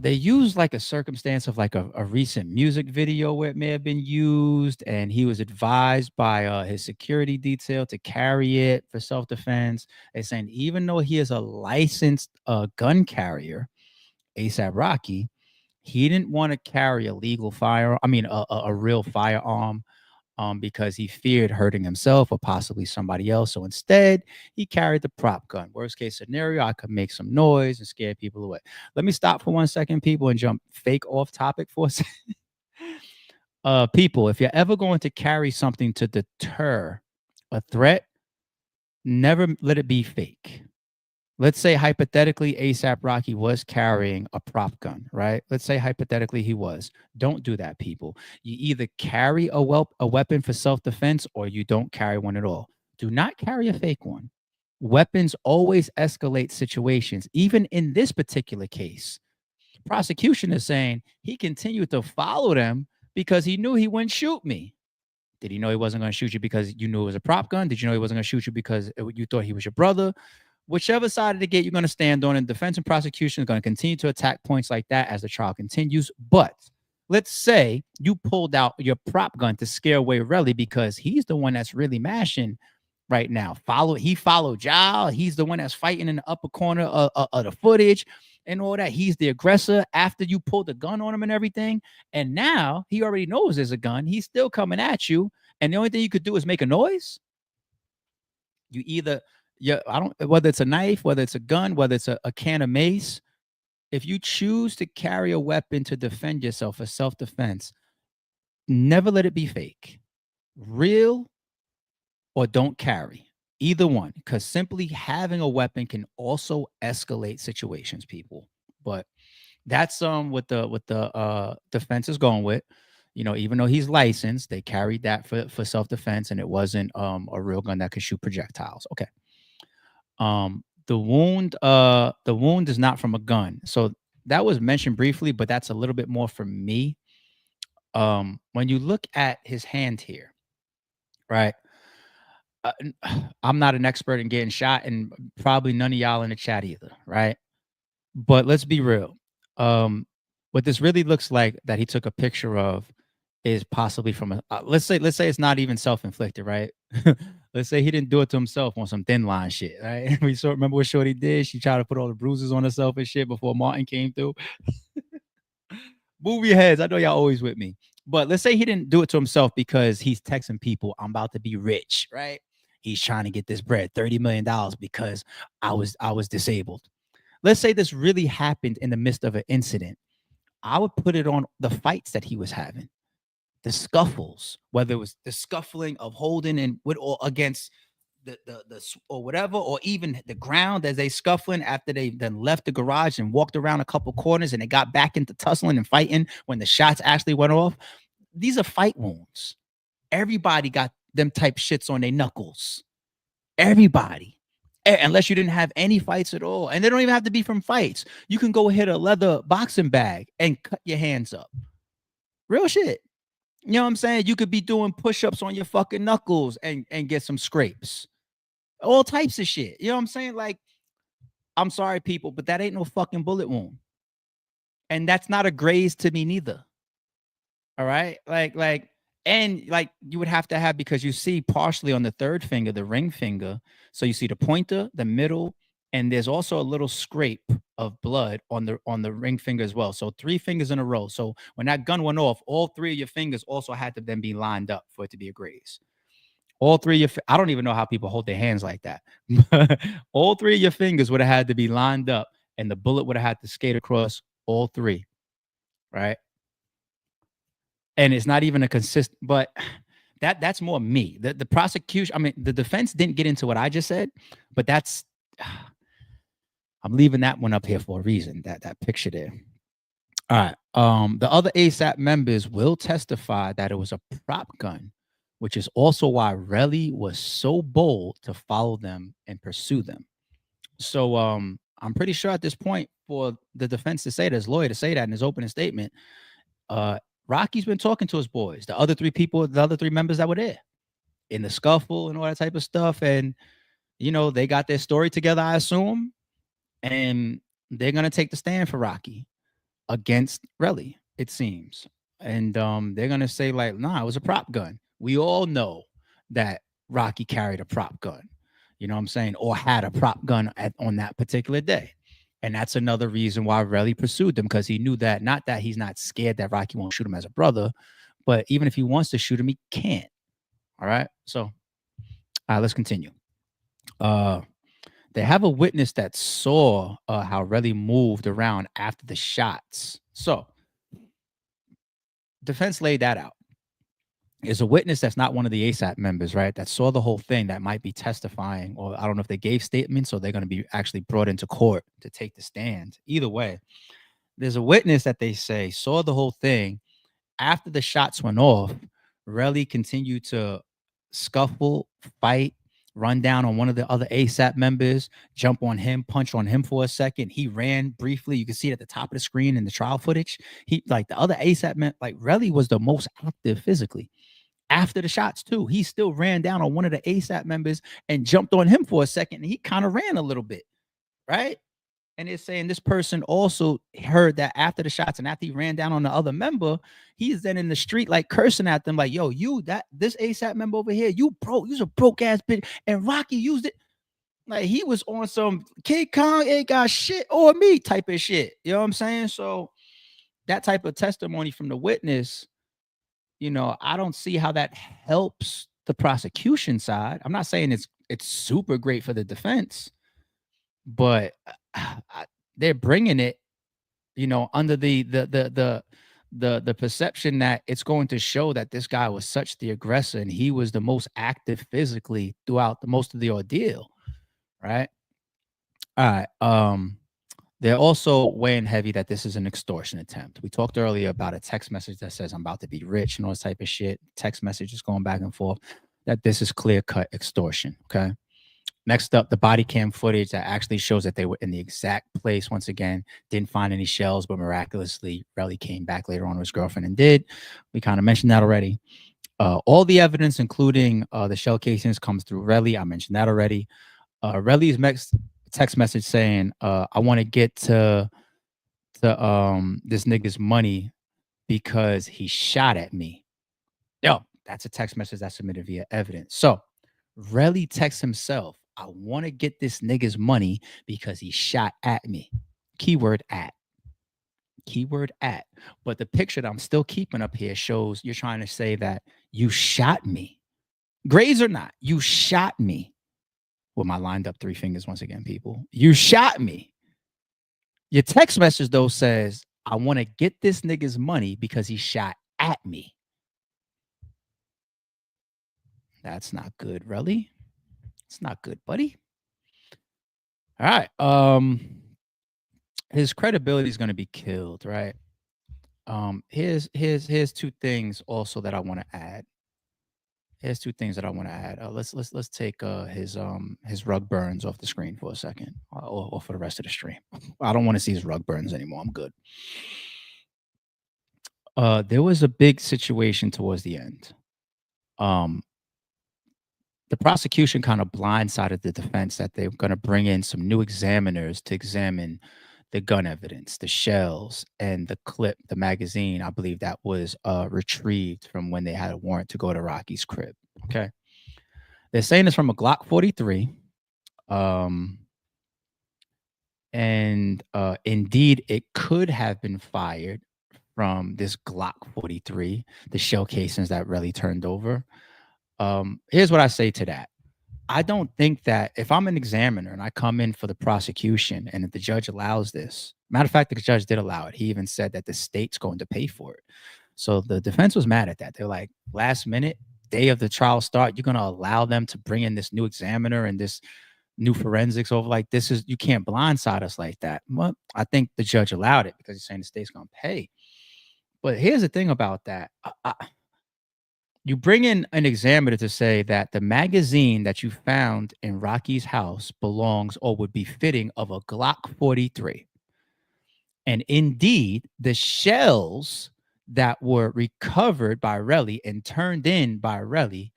They used like a circumstance of like a recent music video where it may have been used, and he was advised by his security detail to carry it for self-defense. They're saying even though he is a licensed gun carrier, ASAP Rocky, he didn't want to carry a legal firearm. I mean, a real firearm. Because he feared hurting himself or possibly somebody else. So instead, he carried the prop gun. Worst case scenario, I could make some noise and scare people away. Let me stop for 1 second, people, and jump fake off topic for a second. People, if you're ever going to carry something to deter a threat, never let it be fake. Let's say hypothetically ASAP Rocky was carrying a prop gun, right? Let's say hypothetically he was. Don't do that, people. You either carry a weapon for self-defense or you don't carry one at all. Do not carry a fake one. Weapons always escalate situations. Even in this particular case, the prosecution is saying he continued to follow them because he knew he wouldn't shoot me. Did he know he wasn't going to shoot you because you knew it was a prop gun? Did you know he wasn't going to shoot you because you thought he was your brother? Whichever side of the gate you're going to stand on, and defense and prosecution is going to continue to attack points like that as the trial continues. But let's say you pulled out your prop gun to scare away Relly because he's the one that's really mashing right now. He followed y'all. He's the one that's fighting in the upper corner of the footage and all that. He's the aggressor after you pulled the gun on him and everything. And now he already knows there's a gun. He's still coming at you. And the only thing you could do is make a noise. You either... Yeah, whether it's a knife, whether it's a gun, whether it's a can of mace, if you choose to carry a weapon to defend yourself for self-defense, never let it be fake. Real or don't carry. Either one, because simply having a weapon can also escalate situations, people. But that's what the defense is going with. You know, even though he's licensed, they carried that for self-defense, and it wasn't a real gun that could shoot projectiles. Okay. The wound is not from a gun. So that was mentioned briefly, but that's a little bit more for me. When you look at his hand here, right? I'm not an expert in getting shot, and probably none of y'all in the chat either, right? But let's be real. What this really looks like that he took a picture of is possibly from a let's say it's not even self-inflicted, right? Let's say he didn't do it to himself on some thin line shit, right? Remember what Shorty did? She tried to put all the bruises on herself and shit before Martin came through. Move your heads. I know y'all always with me. But let's say he didn't do it to himself because he's texting people, I'm about to be rich, right? He's trying to get this bread, $30 million because I was disabled. Let's say this really happened in the midst of an incident. I would put it on the fights that he was having. The scuffles, whether it was the scuffling of Holden and with or against the or whatever, or even the ground as they scuffling after they then left the garage and walked around a couple corners and they got back into tussling and fighting when the shots actually went off. These are fight wounds. Everybody got them type shits on their knuckles. Everybody. Unless you didn't have any fights at all. And they don't even have to be from fights. You can go hit a leather boxing bag and cut your hands up. Real shit. You know what I'm saying? You could be doing push-ups on your fucking knuckles and get some scrapes. All types of shit. You know what I'm saying? Like, I'm sorry, people, but that ain't no fucking bullet wound. And that's not a graze to me neither. All right? And you would have to have, because you see partially on the third finger, the ring finger. So you see the pointer, the middle, and there's also a little scrape of blood on the ring finger as well. So 3 fingers in a row. So when that gun went off, all 3 of your fingers also had to then be lined up for it to be a graze. All 3 of your, I don't even know how people hold their hands like that. All 3 of your fingers would have had to be lined up, and the bullet would have had to skate across all 3, right? And it's not even a consistent, but That's more me. The prosecution, I mean, the defense didn't get into what I just said, but that's I'm leaving that one up here for a reason. That picture there. All right. The other ASAP members will testify that it was a prop gun, which is also why Relly was so bold to follow them and pursue them. So I'm pretty sure at this point for the defense to say that, his lawyer to say that in his opening statement, Rocky's been talking to his boys, the other three people, the other three members that were there in the scuffle and all that type of stuff. And, you know, they got their story together, I assume, and they're going to take the stand for Rocky against Relly, it seems. And they're going to say like, nah, it was a prop gun. We all know that Rocky carried a prop gun, you know what I'm saying? Or had a prop gun on that particular day. And that's another reason why Relly pursued them, because he knew that, not that he's not scared that Rocky won't shoot him as a brother, but even if he wants to shoot him, he can't. All right. So, all right, let's continue. They have a witness that saw how Relly moved around after the shots. So, defense laid that out. Is a witness that's not one of the ASAP members, right? That saw the whole thing, that might be testifying, or I don't know if they gave statements or they're going to be actually brought into court to take the stand. Either way, there's a witness that they say saw the whole thing. After the shots went off, Relly continued to scuffle, fight, run down on one of the other ASAP members, jump on him, punch on him for a second. He ran briefly. You can see it at the top of the screen in the trial footage. He, like the other ASAP man, like Relly was the most active physically. After the shots too, he still ran down on one of the ASAP members and jumped on him for a second. And he kind of ran a little bit, right? And it's saying this person also heard that after the shots and after he ran down on the other member, he's then in the street like cursing at them like, yo, you, that this ASAP member over here, you a broke ass bitch. And Rocky used it like he was on some King Kong ain't got shit or me type of shit. You know what I'm saying? So that type of testimony from the witness, you know, I don't see how that helps the prosecution side. I'm not saying it's super great for the defense, but they're bringing it, you know, under the perception that it's going to show that this guy was such the aggressor and he was the most active physically throughout the most of the ordeal, right? All right. They're also weighing heavy that this is an extortion attempt. We talked earlier about a text message that says I'm about to be rich and all this type of shit. Text messages going back and forth. That this is clear-cut extortion. Okay. Next up, the body cam footage that actually shows that they were in the exact place. Once again, didn't find any shells, but miraculously, Relly came back later on to his girlfriend and did. We kind of mentioned that already. All the evidence, including the shell casings, comes through Relly. I mentioned that already. Relly's text message saying, I want to get to this nigga's money because he shot at me. Yo, that's a text message that's submitted via evidence. So Relly texts himself, I want to get this nigga's money because he shot at me. Keyword at. Keyword at. But the picture that I'm still keeping up here shows you're trying to say that you shot me. Grades or not, you shot me. With my lined up three fingers once again, people. You shot me. Your text message, though, says, I want to get this nigga's money because he shot at me. That's not good, really. It's not good, buddy. All right. His credibility is going to be killed, right? Here's two things also that I want to add. Here's two things that I want to add. Let's take his rug burns off the screen for a second, or for the rest of the stream. I don't want to see his rug burns anymore. I'm good. There was a big situation towards the end. The prosecution kind of blindsided the defense that they were going to bring in some new examiners to examine the gun evidence, the shells, and the clip, the magazine, I believe that was retrieved from when they had a warrant to go to Rocky's crib. Okay. They're saying it's from a Glock 43. And indeed, it could have been fired from this Glock 43, the shell casings that Relly turned over. Here's what I say to that. I don't think that if I'm an examiner and I come in for the prosecution and if the judge allows this, matter of fact, the judge did allow it. He even said that the state's going to pay for it. So the defense was mad at that. They're like, last minute, day of the trial start, you're gonna allow them to bring in this new examiner and this new forensics over like this is you can't blindside us like that. Well, I think the judge allowed it because he's saying the state's gonna pay. But here's the thing about that. You bring in an examiner to say that the magazine that you found in Rocky's house belongs or would be fitting of a Glock 43. And indeed, the shells that were recovered by Relly and turned in by Relly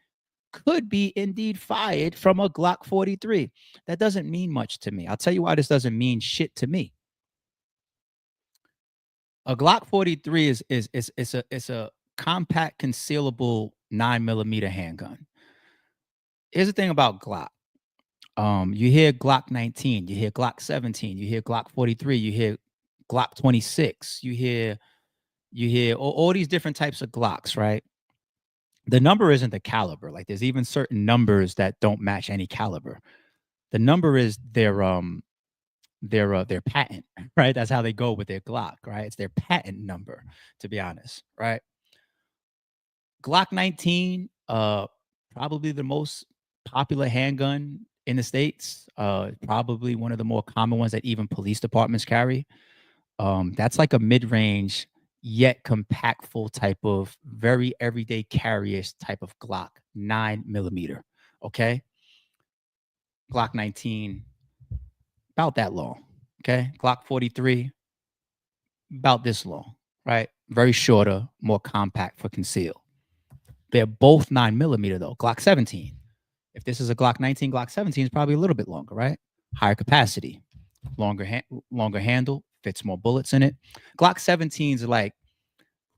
could be indeed fired from a Glock 43. That doesn't mean much to me. I'll tell you why this doesn't mean shit to me. A Glock 43 is a compact concealable 9mm handgun. Here's the thing about Glock. You hear Glock 19, you hear Glock 17, you hear Glock 43, you hear Glock 26, you hear all these different types of Glocks, right? The number isn't the caliber. Like there's even certain numbers that don't match any caliber. The number is their patent, right? That's how they go with their Glock, right? It's their patent number, to be honest, right? Glock 19, probably the most popular handgun in the States, probably one of the more common ones that even police departments carry. That's like a mid-range yet compactful type of very everyday carriers type of Glock 9mm. Okay. Glock 19, about that long. Okay. Glock 43, about this long, right? Very shorter, more compact for conceal. They're both 9mm though. Glock 17. If this is a Glock 19, Glock 17 is probably a little bit longer, right? Higher capacity, longer handle, fits more bullets in it. Glock 17s are like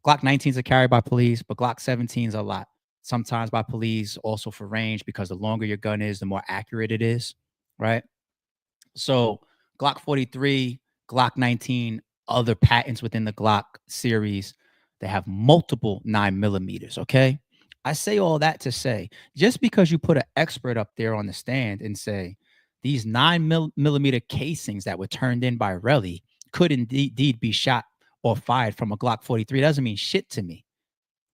Glock 19s are carried by police, but Glock 17s are a lot. Sometimes by police, also for range, because the longer your gun is, the more accurate it is, right? So Glock 43, Glock 19, other patents within the Glock series, they have multiple 9mm, okay? I say all that to say, just because you put an expert up there on the stand and say, these 9mm casings that were turned in by Relly could indeed be shot or fired from a Glock 43 doesn't mean shit to me.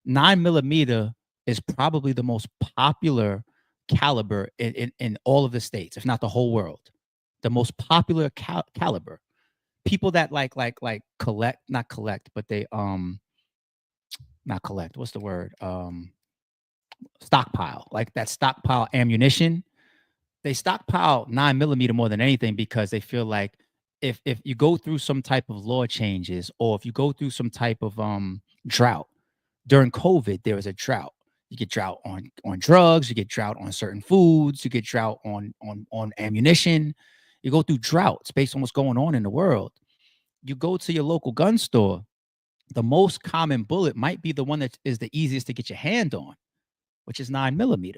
9mm is probably the most popular caliber in all of the states, if not the whole world. The most popular caliber. People that like collect, not collect, but they not collect. What's the word? Stockpile. Like that stockpile ammunition. They stockpile 9mm more than anything because they feel like if you go through some type of law changes or if you go through some type of drought during COVID, there was a drought. You get drought on drugs, you get drought on certain foods, you get drought on ammunition. You go through droughts based on what's going on in the world. You go to your local gun store, the most common bullet might be the one that is the easiest to get your hand on, which is 9mm.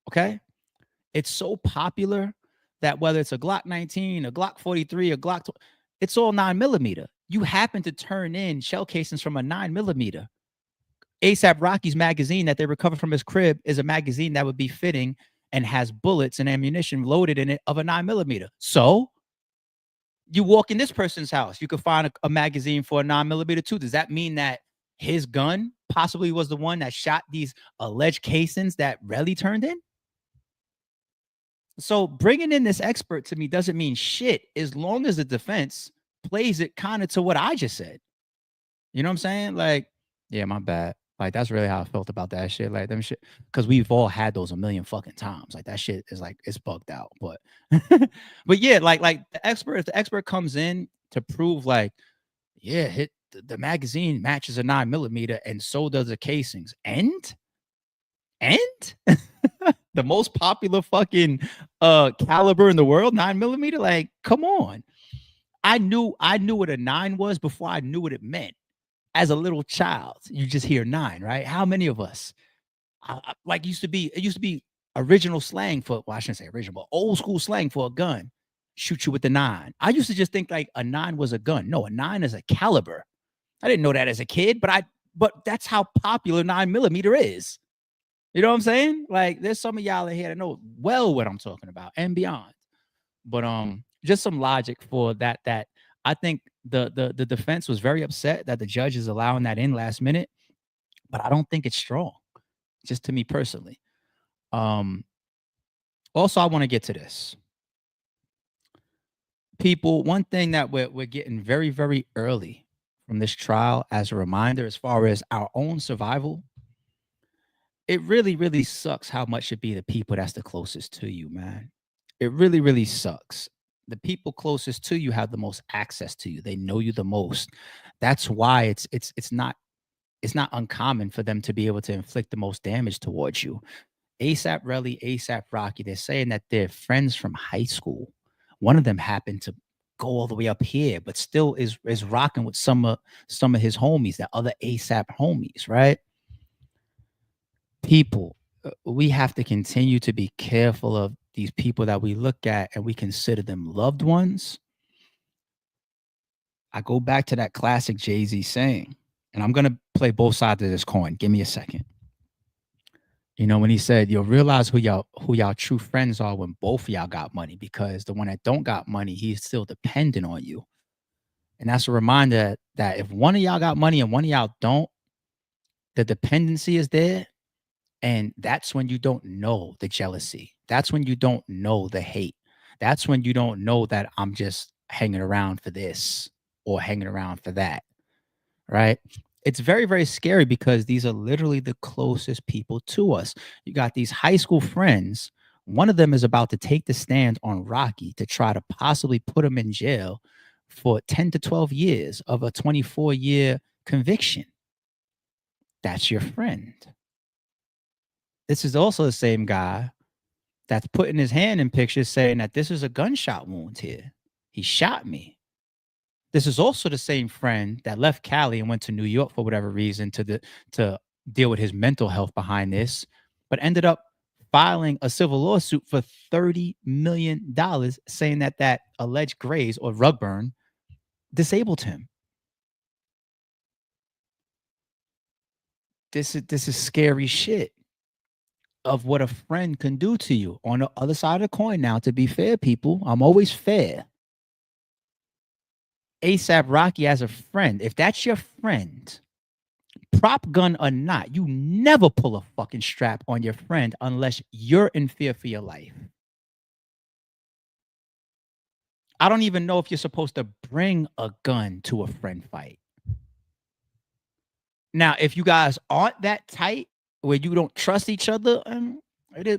Okay. It's so popular that whether it's a Glock 19, a Glock 43, a Glock, it's all 9mm. You happen to turn in shell casings from a 9mm. ASAP Rocky's magazine that they recovered from his crib is a magazine that would be fitting and has bullets and ammunition loaded in it of a 9mm. So you walk in this person's house, you could find a magazine for a 9mm too. Does that mean that his gun possibly was the one that shot these alleged casings that Relly turned in? So bringing in this expert to me doesn't mean shit as long as the defense plays it kind of to what I just said. You know what I'm saying? Like, yeah, my bad. Like, that's really how I felt about that shit. Like, them shit, because we've all had those a million fucking times. Like, that shit is like, it's bugged out. But, but yeah, like the expert, if the expert comes in to prove, like, yeah, the magazine matches a 9mm, and so does the casings, and the most popular fucking caliber in the world, 9mm. Like, come on. I knew what a 9 was before I knew what it meant. As a little child, you just hear 9, right? How many of us like it used to be original slang for, well, I shouldn't say original, but old school slang for a gun. Shoot you with the 9. I used to just think like a 9 was a gun. No, a 9 is a caliber. I didn't know that as a kid, but that's how popular 9mm is. You know what I'm saying? Like, there's some of y'all in here that know well what I'm talking about and beyond. But just some logic for that. That I think the defense was very upset that the judge is allowing that in last minute, but I don't think it's strong. just to me personally. Um, Also, I want to get to this. People, one thing that we're getting very, very early from this trial as a reminder, as far as our own survival, it really, really sucks how much should be the people that's the closest to you, man. It really, really sucks. The people closest to you have the most access to you. They know you the most. That's why it's not uncommon for them to be able to inflict the most damage towards you. ASAP Relly, ASAP Rocky, they're saying that they're friends from high school. One of them happened to go all the way up here, but still is rocking with some of his homies, that other ASAP homies, right? People, we have to continue to be careful of these people that we look at and we consider them loved ones. I go back to that classic Jay-Z saying, and I'm gonna play both sides of this coin. Give me a second. When he said you'll realize who y'all true friends are when both of y'all got money, because the one that don't got money, he's still dependent on you. And that's a reminder that if one of y'all got money and one of y'all don't, the dependency is there. And that's when you don't know the jealousy. That's when you don't know the hate. That's when you don't know that I'm just hanging around for this or hanging around for that, right? It's very, very scary because these are literally the closest people to us. You got these high school friends. One of them is about to take the stand on Rocky to try to possibly put him in jail for 10 to 12 years of a 24-year conviction. That's your friend. This is also the same guy that's putting his hand in pictures saying that this is a gunshot wound here. He shot me. This is also the same friend that left Cali and went to New York for whatever reason to deal with his mental health behind this, but ended up filing a civil lawsuit for $30 million, saying that alleged graze or rug burn disabled him. This is scary shit of what a friend can do to you. On the other side of the coin, now, to be fair, people, I'm always fair. ASAP Rocky as a friend, if that's your friend, prop gun or not, you never pull a fucking strap on your friend unless you're in fear for your life. I don't even know if you're supposed to bring a gun to a friend fight. Now, if you guys aren't that tight where you don't trust each other,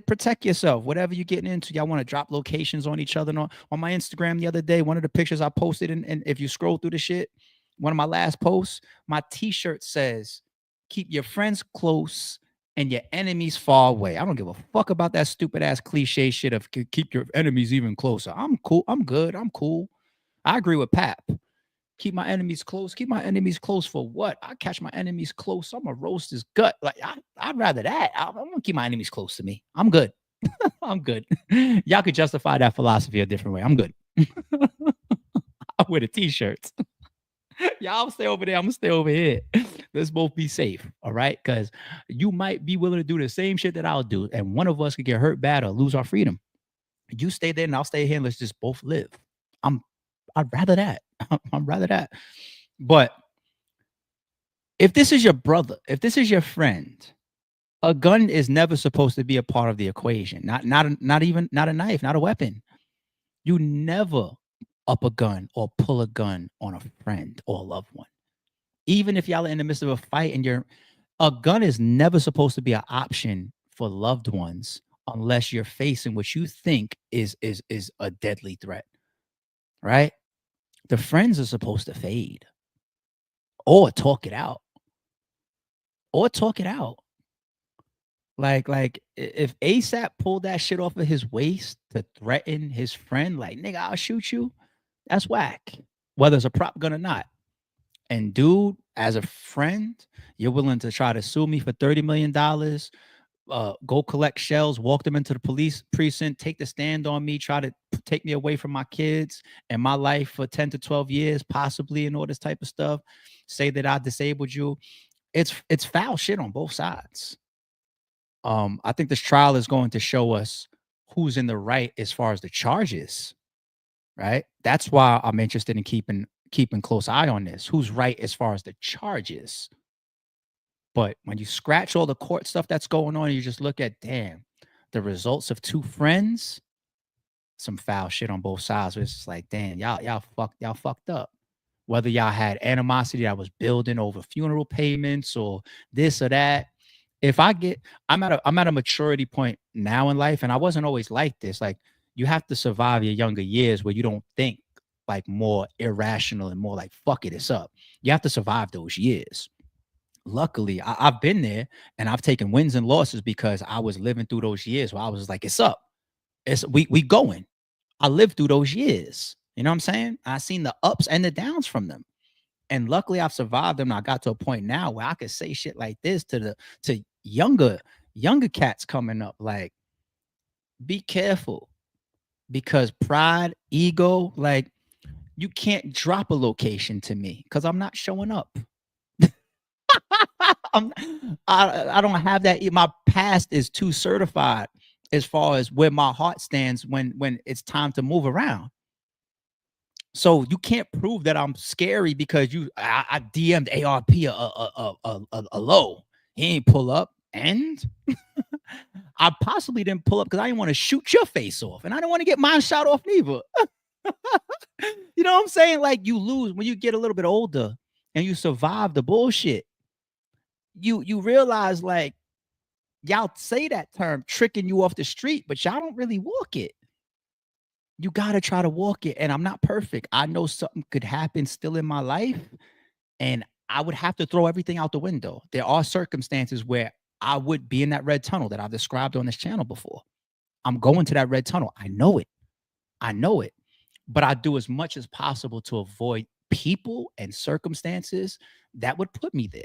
protect yourself. Whatever you're getting into, y'all want to drop locations on each other. On my Instagram the other day, one of the pictures I posted, and if you scroll through the shit, one of my last posts, my t-shirt says, keep your friends close and your enemies far away. I don't give a fuck about that stupid ass cliche shit of keep your enemies even closer. I'm cool. I'm good. I'm cool. I agree with Pap. Keep my enemies close. Keep my enemies close for what? I catch my enemies close. I'm gonna roast his gut. Like I'd rather that. I'm gonna keep my enemies close to me. I'm good. I'm good. Y'all could justify that philosophy a different way. I'm good. I wear the t-shirts. Y'all stay over there. I'm gonna stay over here. Let's both be safe. All right. Because you might be willing to do the same shit that I'll do. And one of us could get hurt bad or lose our freedom. You stay there and I'll stay here and let's just both live. I'd rather that. I'd rather that. But if this is your brother, if this is your friend, a gun is never supposed to be a part of the equation. Not even a knife, not a weapon. You never up a gun or pull a gun on a friend or a loved one. Even if y'all are in the midst of a fight and a gun is never supposed to be an option for loved ones unless you're facing what you think is a deadly threat. Right? The friends are supposed to fade or talk it out. Or talk it out. Like if ASAP pulled that shit off of his waist to threaten his friend, like, nigga, I'll shoot you, that's whack. Whether it's a prop gun or not. And dude, as a friend, you're willing to try to sue me for $30 million, go collect shells, walk them into the police precinct, take the stand on me, try to take me away from my kids and my life for 10 to 12 years, possibly, and all this type of stuff. Say that I disabled you. It's foul shit on both sides. I think this trial is going to show us who's in the right as far as the charges, right? That's why I'm interested in keeping close eye on this. Who's right as far as the charges? But when you scratch all the court stuff that's going on, you just look at, damn, the results of two friends, some foul shit on both sides. It's just like, damn, y'all fucked up. Whether y'all had animosity that was building over funeral payments or this or that. I'm at a maturity point now in life, and I wasn't always like this. Like, you have to survive your younger years where you don't think like more irrational and more like, fuck it, it's up. You have to survive those years. Luckily, I've been there, and I've taken wins and losses because I was living through those years where I was like, it's up. We going. I lived through those years. You know what I'm saying? I seen the ups and the downs from them. And luckily I've survived them. And I got to a point now where I could say shit like this to younger cats coming up. Like, be careful, because pride, ego, like, you can't drop a location to me because I'm not showing up. I don't have that. My past is too certified as far as where my heart stands when it's time to move around. So you can't prove that I'm scary because I DM'd ARP a low. He ain't pull up, and I possibly didn't pull up because I didn't want to shoot your face off, and I didn't want to get mine shot off neither. You know what I'm saying? Like, you lose when you get a little bit older and you survive the bullshit. You realize, like, y'all say that term tricking you off the street, but y'all don't really walk it. You got to try to walk it. And I'm not perfect. I know something could happen still in my life, and I would have to throw everything out the window. There are circumstances where I would be in that red tunnel that I've described on this channel before. I'm going to that red tunnel. I know it. But I do as much as possible to avoid people and circumstances that would put me there.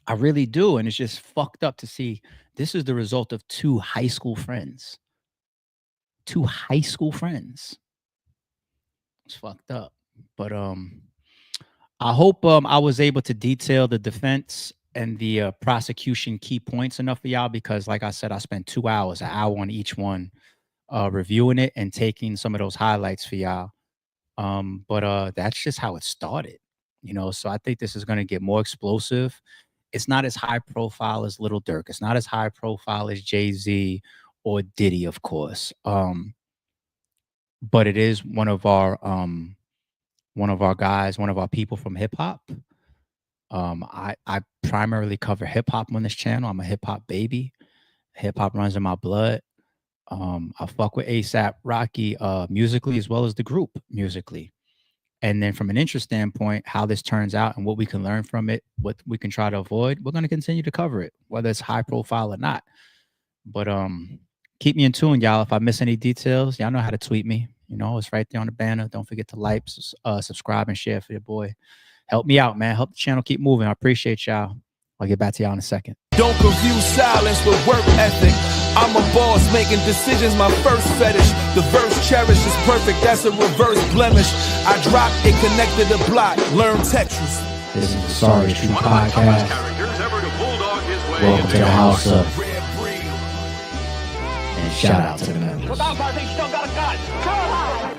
I really do. And it's just fucked up to see this is the result of two high school friends. It's fucked up. But I hope I was able to detail the defense and the prosecution key points enough for y'all, because like I said, I spent 2 hours, an hour on each one, reviewing it and taking some of those highlights for y'all. But that's just how it started, you know. So I think this is going to get more explosive. It's not as high profile as Little Durk. It's not as high profile as Jay-Z or Diddy, of course. But it is one of our guys, one of our people from hip hop. I primarily cover hip hop on this channel. I'm a hip hop baby. Hip hop runs in my blood. I fuck with ASAP Rocky musically, as well as the group musically. And then from an interest standpoint, how this turns out and what we can learn from it, what we can try to avoid, we're going to continue to cover it, whether it's high profile or not. But keep me in tune, y'all. If I miss any details, y'all know how to tweet me. You know, it's right there on the banner. Don't forget to like, subscribe, and share for your boy. Help me out, man. Help the channel keep moving. I appreciate y'all. I'll get back to y'all in a second. Don't confuse silence with work ethic. I'm a boss, making decisions my first fetish. The verse cherished is perfect, that's a reverse blemish. I drop it, connected to block, learn Tetris. This is the Sorry Street Podcast. Welcome to the house of and shout out to the members. Without my thing, still got a gun. Come on!